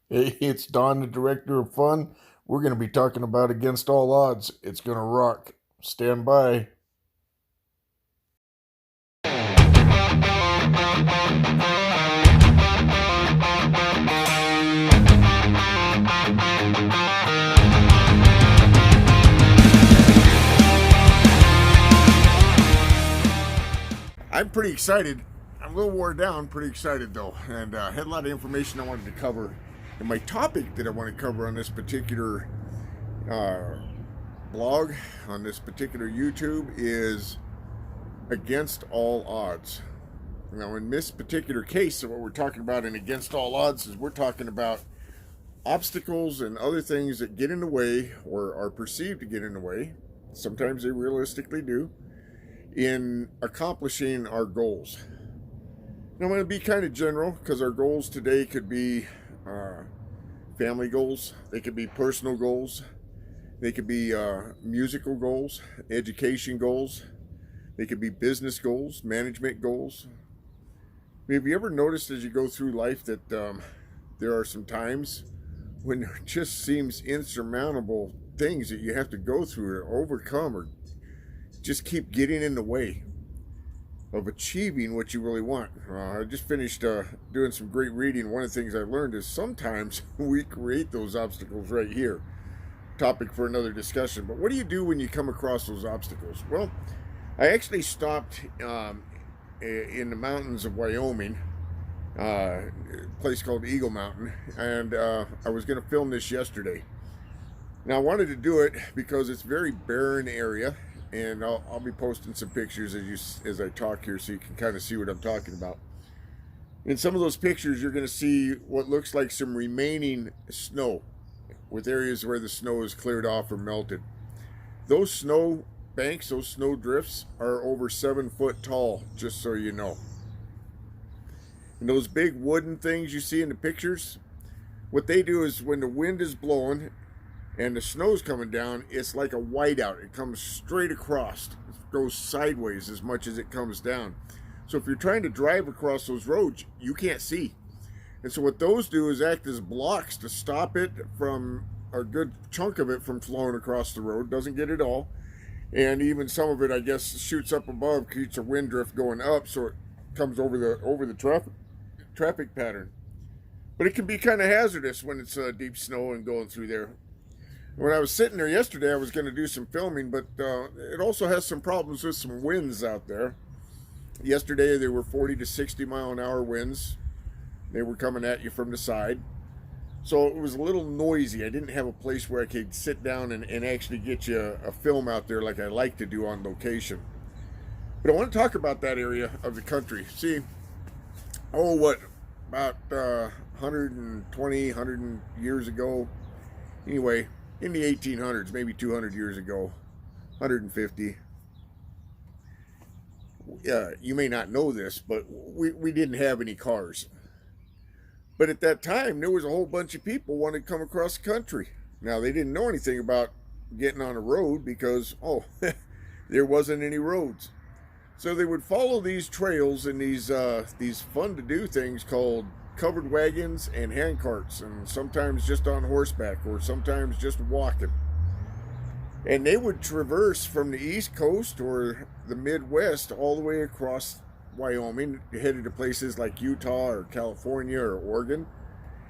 Hey, it's Don, the director of fun. We're going to be talking about Against All Odds. It's going to rock. Stand by. I'm pretty excited. I'm a little worn down, pretty excited though, and had a lot of information I wanted to cover. And my topic that I want to cover on this particular uh, blog, on this particular YouTube, is Against All Odds. Now, in this particular case, what we're talking about in Against All Odds is we're talking about obstacles and other things that get in the way or are perceived to get in the way. Sometimes they realistically do in accomplishing our goals. Now, I'm going to be kind of general because our goals today could be family goals, they could be personal goals, they could be musical goals, education goals, they could be business goals, management goals. Have you ever noticed as you go through life that there are some times when there just seems insurmountable things that you have to go through or overcome or just keep getting in the way of achieving what you really want? I just finished doing some great reading. One of the things I learned is sometimes we create those obstacles right here. Topic for another discussion. But what do you do when you come across those obstacles? Well, I actually stopped in the mountains of Wyoming, a place called Eagle Mountain, and I was going to film this yesterday. Now, I wanted to do it because it's a very barren area, and I'll be posting some pictures as I talk here so you can kind of see what I'm talking about. In some of those pictures, you're going to see what looks like some remaining snow with areas where the snow is cleared off or melted. Those snow banks, those snow drifts, are over 7 foot tall, just so you know. And those big wooden things you see in the pictures, what they do is when the wind is blowing and the snow's coming down, it's like a whiteout. It comes straight across. It goes sideways as much as it comes down. So if you're trying to drive across those roads, you can't see. And so what those do is act as blocks to stop it from, a good chunk of it from flowing across the road. Doesn't get it all. And even some of it, I guess, shoots up above, creates a wind drift going up, so it comes over the traffic pattern. But it can be kind of hazardous when it's deep snow and going through there. When I was sitting there yesterday, I was going to do some filming, but it also has some problems with some winds out there. Yesterday, there were 40 to 60 mile an hour winds. They were coming at you from the side. So it was a little noisy. I didn't have a place where I could sit down and actually get you a film out there like I like to do on location. But I want to talk about that area of the country. See, about 120, 100 years ago, anyway, in the 1800s, maybe 200 years ago, 150. You may not know this, but we didn't have any cars. But at that time, there was a whole bunch of people wanting to come across the country. Now, they didn't know anything about getting on a road because, there wasn't any roads. So they would follow these trails and these fun to do things called covered wagons and hand carts, and sometimes just on horseback or sometimes just walking. And they would traverse from the East Coast or the Midwest all the way across Wyoming, headed to places like Utah or California or Oregon.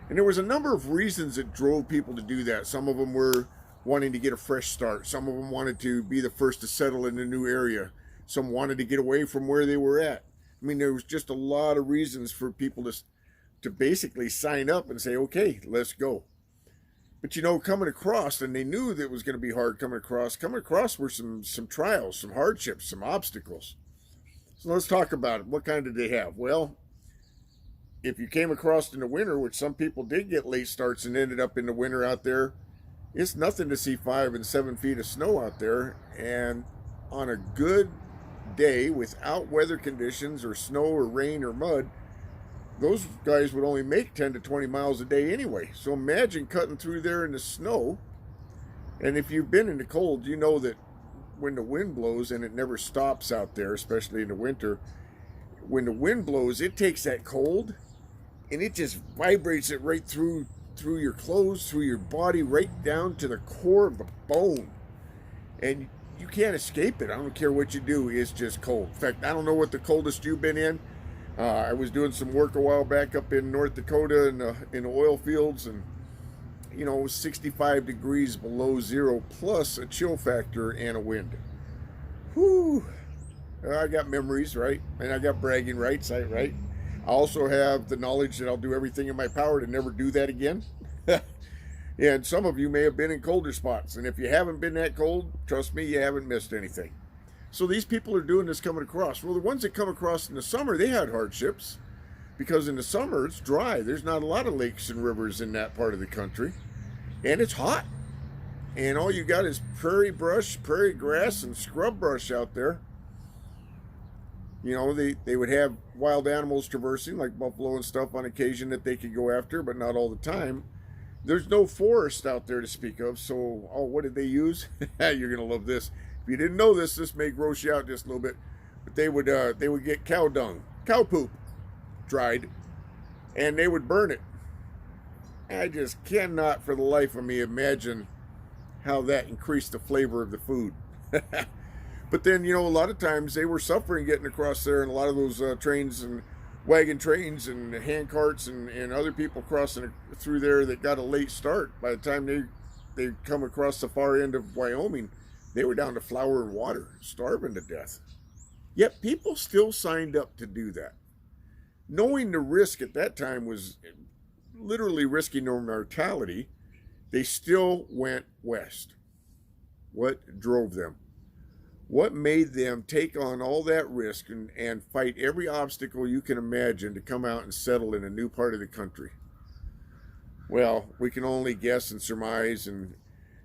And there was a number of reasons that drove people to do that. Some of them were wanting to get a fresh start. Some of them wanted to be the first to settle in a new area. Some wanted to get away from where they were at. I mean, there was just a lot of reasons for people to basically sign up and say, okay, let's go. But coming across, and they knew that it was going to be hard coming across were some trials, some hardships, some obstacles. So let's talk about it. What kind did they have? Well, if you came across in the winter, which some people did get late starts and ended up in the winter out there, it's nothing to see 5 and 7 feet of snow out there. And on a good day without weather conditions or snow or rain or mud, those guys would only make 10 to 20 miles a day anyway. So imagine cutting through there in the snow. And if you've been in the cold, you know that when the wind blows, and it never stops out there, especially in the winter, when the wind blows, it takes that cold and it just vibrates it right through through your clothes, through your body, right down to the core of the bone. And you can't escape it. I don't care what you do, it's just cold. In fact, I don't know what the coldest you've been in. I was doing some work a while back up in North Dakota in the oil fields, and it was 65 degrees below zero plus a chill factor and a wind. Whew. I got memories, right? And I got bragging rights, right? I also have the knowledge that I'll do everything in my power to never do that again. And some of you may have been in colder spots. And if you haven't been that cold, trust me, you haven't missed anything. So these people are doing this coming across. Well, the ones that come across in the summer, they had hardships. Because in the summer, it's dry. There's not a lot of lakes and rivers in that part of the country. And it's hot. And all you got is prairie brush, prairie grass, and scrub brush out there. They would have wild animals traversing, like buffalo and stuff on occasion that they could go after, but not all the time. There's no forest out there to speak of, so, what did they use? You're going to love this. If you didn't know this, this may gross you out just a little bit, but they would get cow dung, cow poop, dried, and they would burn it. I just cannot for the life of me imagine how that increased the flavor of the food. But then, a lot of times they were suffering getting across there, and a lot of those trains and wagon trains and hand carts and other people crossing through there that got a late start. By the time they come across the far end of Wyoming, they were down to flour and water, starving to death. Yet people still signed up to do that. Knowing the risk at that time was literally risking their mortality, they still went west. What drove them? What made them take on all that risk and fight every obstacle you can imagine to come out and settle in a new part of the country? Well, we can only guess and surmise, and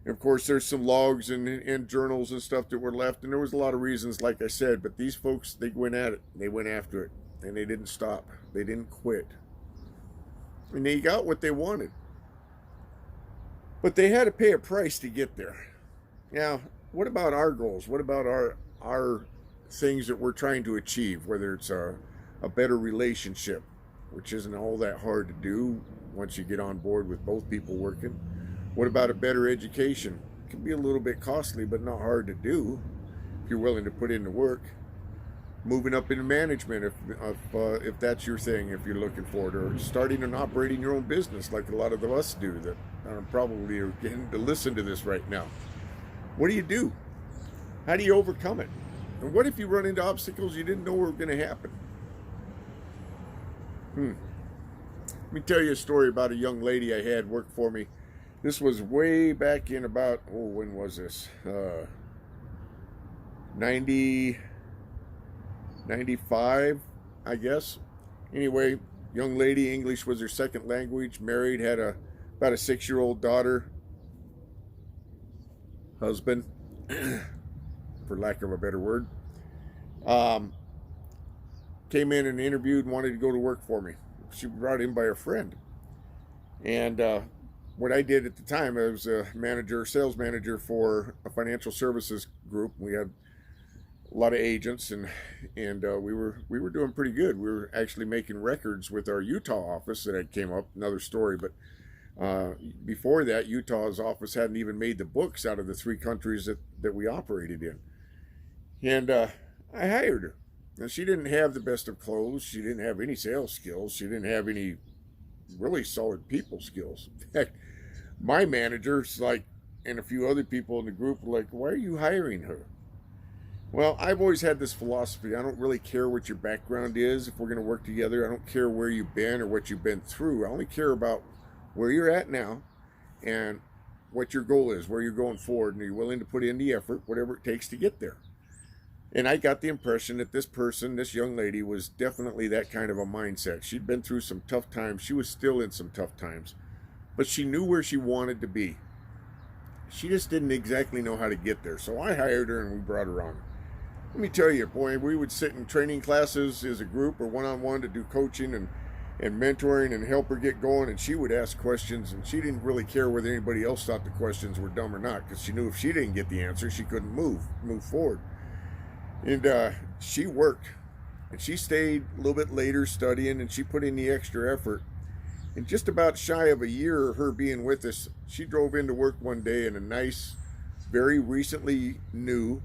of course there's some logs and journals and stuff that were left, and there was a lot of reasons, like I said, but these folks, they went at it, they went after it, and they didn't stop, they didn't quit, and they got what they wanted. But they had to pay a price to get there. Now, what about our goals? What about our things that we're trying to achieve, whether it's a better relationship, which isn't all that hard to do once you get on board with both people working? What about a better education? It can be a little bit costly, but not hard to do if you're willing to put in the work. Moving up into management, if that's your thing, if you're looking for it, or starting and operating your own business like a lot of us do that probably are getting to listen to this right now. What do you do? How do you overcome it? And what if you run into obstacles you didn't know were going to happen? Let me tell you a story about a young lady I had work for me. This was way back in about, when was this? 95, I guess. Anyway, young lady, English was her second language, married, had about a 6-year-old daughter. Husband, for lack of a better word, came in and interviewed and wanted to go to work for me. She was brought in by a friend. And what I did at the time, I was a sales manager for a financial services group. We had a lot of agents, and we were doing pretty good. We were actually making records with our Utah office that had came up, another story, but before that, Utah's office hadn't even made the books out of the 3 countries that we operated in. And I hired her. Now, she didn't have the best of clothes. She didn't have any sales skills. She didn't have any really solid people skills. In fact, my managers, and a few other people in the group were like, why are you hiring her? Well, I've always had this philosophy. I don't really care what your background is. If we're going to work together, I don't care where you've been or what you've been through. I only care about where you're at now and what your goal is, where you're going forward, and you're willing to put in the effort, whatever it takes to get there. And I got the impression that this young lady, was definitely that kind of a mindset. She'd been through some tough times. She was still in some tough times, but she knew where she wanted to be. She just didn't exactly know how to get there. So I hired her and we brought her on. Let me tell you, boy, we would sit in training classes as a group or one-on-one to do coaching and mentoring and help her get going, and she would ask questions, and she didn't really care whether anybody else thought the questions were dumb or not, because she knew if she didn't get the answer, she couldn't move forward. And she worked, and she stayed a little bit later studying, and she put in the extra effort. In just about shy of a year of her being with us, she drove into work one day in a nice, very recently new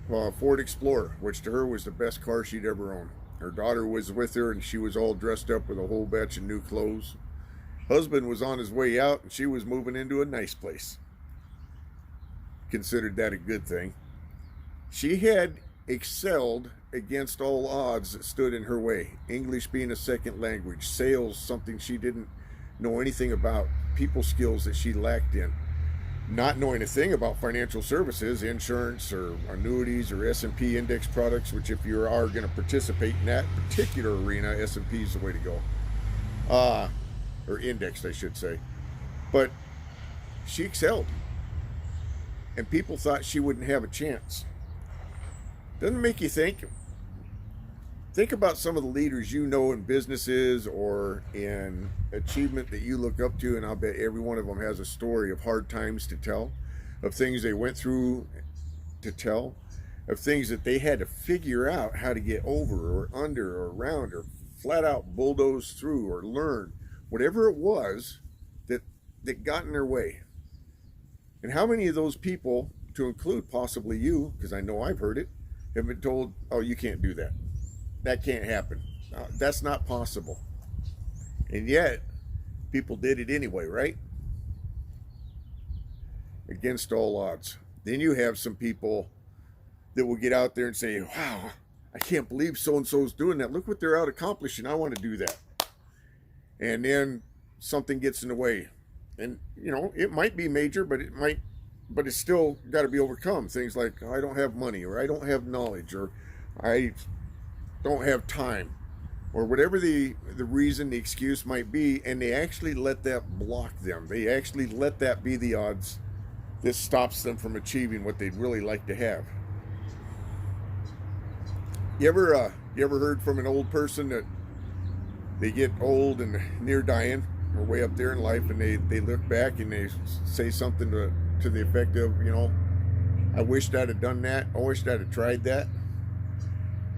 Ford Explorer, which to her was the best car she'd ever owned. Her daughter was with her, and she was all dressed up with a whole batch of new clothes. Husband was on his way out, and she was moving into a nice place. Considered that a good thing. She had excelled against all odds that stood in her way. English being a second language, sales, something she didn't know anything about, people skills that she lacked in, not knowing a thing about financial services, insurance or annuities or S&P index products, which if you are going to participate in that particular arena, S&P is the way to go. Or indexed, I should say. But she excelled. And people thought she wouldn't have a chance. Doesn't make you think? Think about some of the leaders you know in businesses or in achievement that you look up to, and I'll bet every one of them has a story of hard times to tell, of things they went through to tell, of things that they had to figure out how to get over or under or around or flat out bulldoze through or learn, whatever it was that got in their way. And how many of those people, to include possibly you, because I know I've heard it, have been told, oh, you can't do that. That can't happen. That's not possible. And yet, people did it anyway, right? Against all odds. Then you have some people that will get out there and say, wow, I can't believe so-and-so's doing that. Look what they're out accomplishing. I want to do that. And then something gets in the way. And, you know, it might be major, but it's still got to be overcome. Things like, I don't have money, or I don't have knowledge, or I don't have time, or whatever the reason, the excuse might be, and they actually let that block them. They actually let that be the odds that stops them from achieving what they'd really like to have. You ever heard from an old person that they get old and near dying, or way up there in life, and they look back and they say something to the effect of, you know, I wished I'd have done that. I wished I'd have tried that.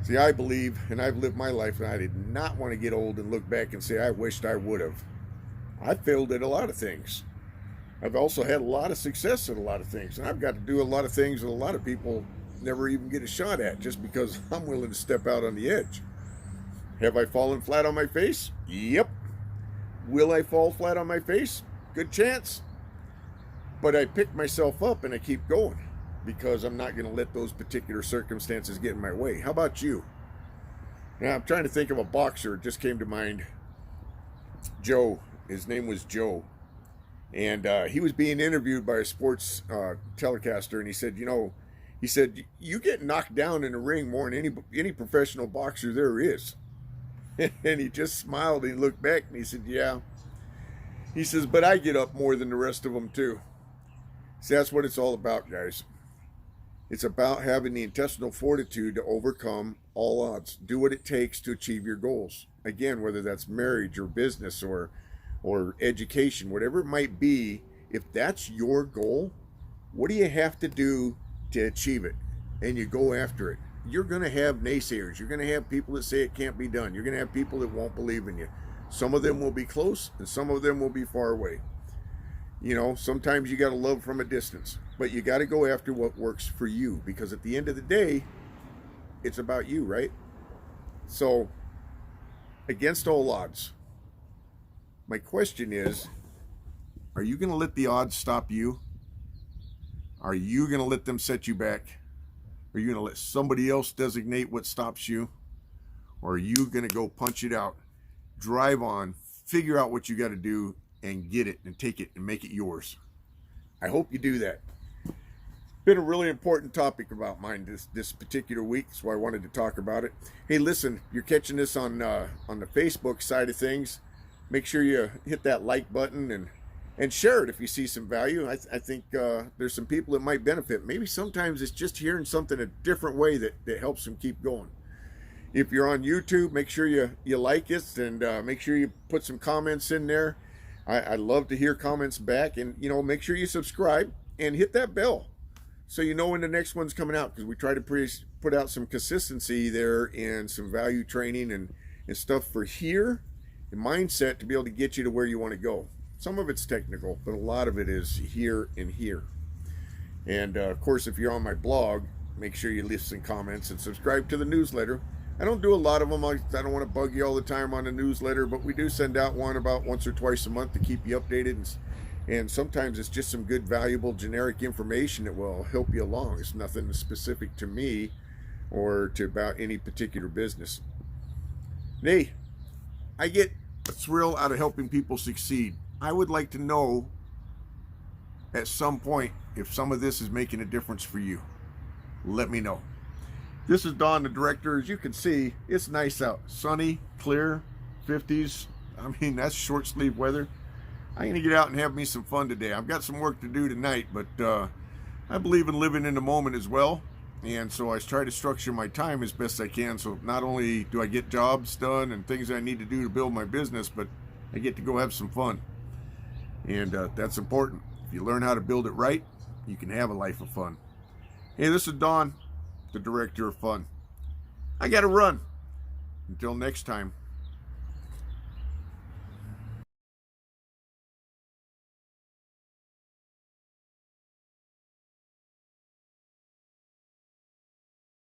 See, I believe, and I've lived my life, and I did not want to get old and look back and say, I wished I would have. I failed at a lot of things. I've also had a lot of success at a lot of things, and I've got to do a lot of things that a lot of people never even get a shot at, just because I'm willing to step out on the edge. Have I fallen flat on my face? Yep. Will I fall flat on my face? Good chance. But I pick myself up and I keep going, because I'm not going to let those particular circumstances get in my way. How about you? Now, I'm trying to think of a boxer. It just came to mind. Joe. His name was Joe. And he was being interviewed by a sports telecaster, and he said, you get knocked down in the ring more than any professional boxer there is. And he just smiled and he looked back and he said, yeah. He says, but I get up more than the rest of them too. See, that's what it's all about, guys. It's about having the intestinal fortitude to overcome all odds. Do what it takes to achieve your goals. Again, whether that's marriage or business or education, whatever it might be, if that's your goal, what do you have to do to achieve it? And you go after it. You're going to have naysayers. You're going to have people that say it can't be done. You're going to have people that won't believe in you. Some of them will be close and some of them will be far away. You know, sometimes you got to love from a distance, but you got to go after what works for you, because at the end of the day, it's about you, right? So, against all odds, my question is, are you going to let the odds stop you? Are you going to let them set you back? Are you going to let somebody else designate what stops you? Or are you going to go punch it out, drive on, figure out what you got to do, and get it and take it and make it yours? I hope you do that. Been a really important topic about mine this particular week, so I wanted to talk about it. Hey, listen, you're catching this on the Facebook side of things. Make sure you hit that like button and share it if you see some value. I think there's some people that might benefit. Maybe sometimes it's just hearing something a different way that helps them keep going. If you're on YouTube, make sure you like it, and make sure you put some comments in there. I love to hear comments back, and make sure you subscribe and hit that bell so you know when the next one's coming out, because we try to put out some consistency there and some value training and stuff for here and mindset to be able to get you to where you want to go. Some of it's technical, but a lot of it is here and here. And of course, if you're on my blog, make sure you leave some comments and subscribe to the newsletter. I don't do a lot of them. I don't want to bug you all the time on the newsletter, but we do send out one about once or twice a month to keep you updated. And sometimes it's just some good, valuable, generic information that will help you along. It's nothing specific to me or to about any particular business. Hey, I get a thrill out of helping people succeed. I would like to know at some point if some of this is making a difference for you. Let me know. This is Don, the director. As you can see, it's nice out. Sunny, clear, 50s. I mean, that's short sleeve weather. I'm going to get out and have me some fun today. I've got some work to do tonight, but I believe in living in the moment as well. And so I try to structure my time as best I can. So not only do I get jobs done and things I need to do to build my business, but I get to go have some fun. And that's important. If you learn how to build it right, you can have a life of fun. Hey, this is Don, the director of fun. I got to run. Until next time.